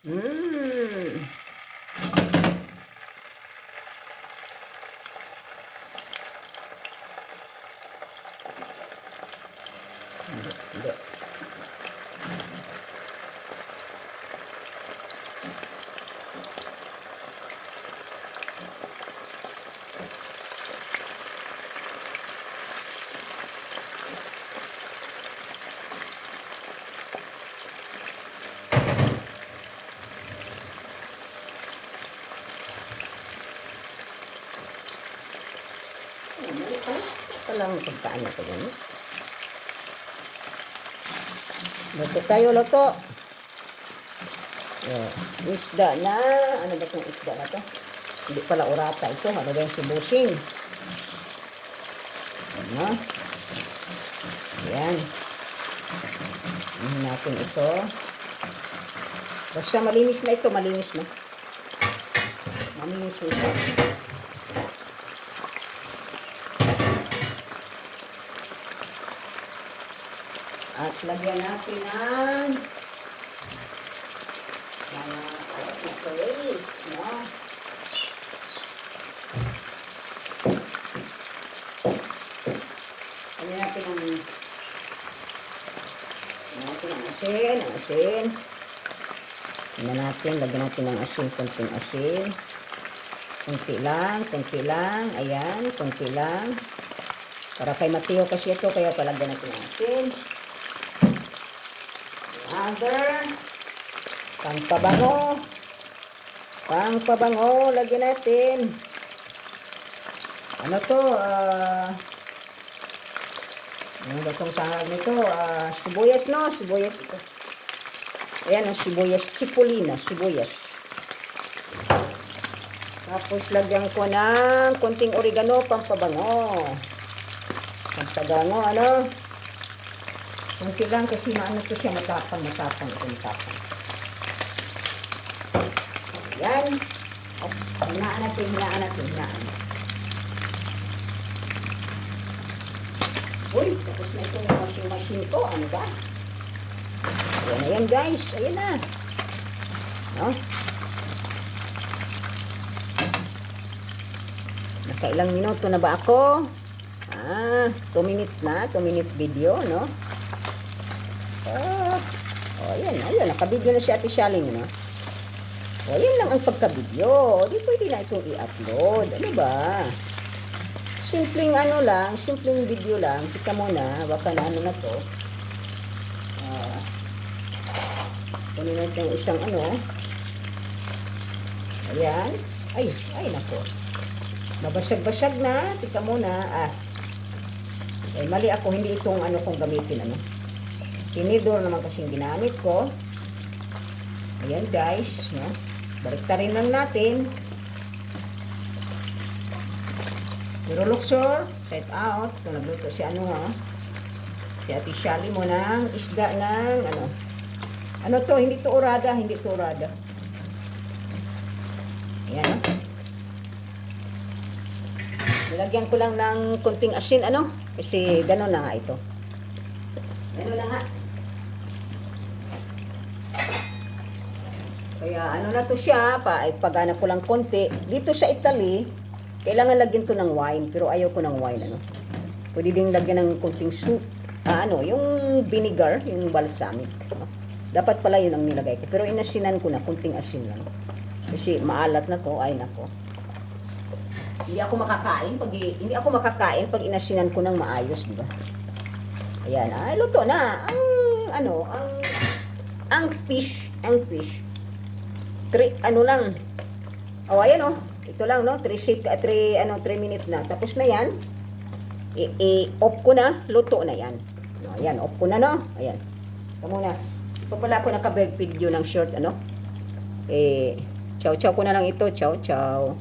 Mmm. Hindi. Ito lang pagkaan ito ganun. Luto tayo, luto. Isda na. Ano ba itong isda na to? Hindi pala urata ito. Ano ba yung sibusing? Ano? Ayan. Natin ito. Basta malinis na ito. Malinis na. Malinis na ito. At lagyan natin ng mayonnaise, no? Lagyan natin ang asin. Lagyan natin ng asin, konting asin. Konti lang. Ayan, konti lang. Para kay Mateo kasi ito, kaya palagyan natin ng asin. Pampabango, lagyan natin. Ano to? Ano ba itong tawag nito? Sibuyas, no? Sibuyas ito. Ayan, sibuyas. Chipolina, sibuyas. Tapos lagyan ko ng konting oregano, pampabango. Ano? Kunti lang kasi maano to siya, matapang. Yan. Hinaan natin. Uy, tapos na itong machine ko. Ano ba? Ayan na yan, guys. Ayan na. No? Nakailang minuto na ba ako? 2 minutes na. 2 minutes video, no? Ayan. Naka-video na si Ate Shaling, no? Yan lang ang pagka-video. Di pwede na itong i-upload. Ano ba? Simpleng video lang. Kita mo na, baka na ano na to. Kunin natin yung isang Ayan. Ay, nako. Mabasag-basag na. Kita mo na. Mali ako. Hindi itong kong gamitin, Tinidor naman kasing ginamit ko. Ayan, guys, no? Baliktarin lang natin. Pero Luxor, set out. Kung nagluto si si Ate Shali mo ng isda ng ano to, hindi to urada. Ayan, no? Nilagyan ko lang ng konting asin, kasi gano'n na nga ito. Gano'n na nga. Kaya na to siya, pagana ko lang konti. Dito sa Italy, kailangan lagyan to ng wine, pero ayaw ko ng wine, Pwede ding lagyan ng konting soup. Yung vinegar, yung balsamic. Dapat pala yun ang nilagay ko. Pero inasinan ko na, konting asin lang. Kasi maalat na to, ay nako. Hindi ako makakain pag inasinan ko ng maayos, di ba? Ayan, luto na. Ang fish. 3 lang. Ayan, ito lang, 3 minutes na. Tapos na yan. I-off ko na, luto na yan. Ayan, off ko na, Ayan. Ito muna. Ito pala ako naka-video ng short, Chow ko na lang ito. Chow.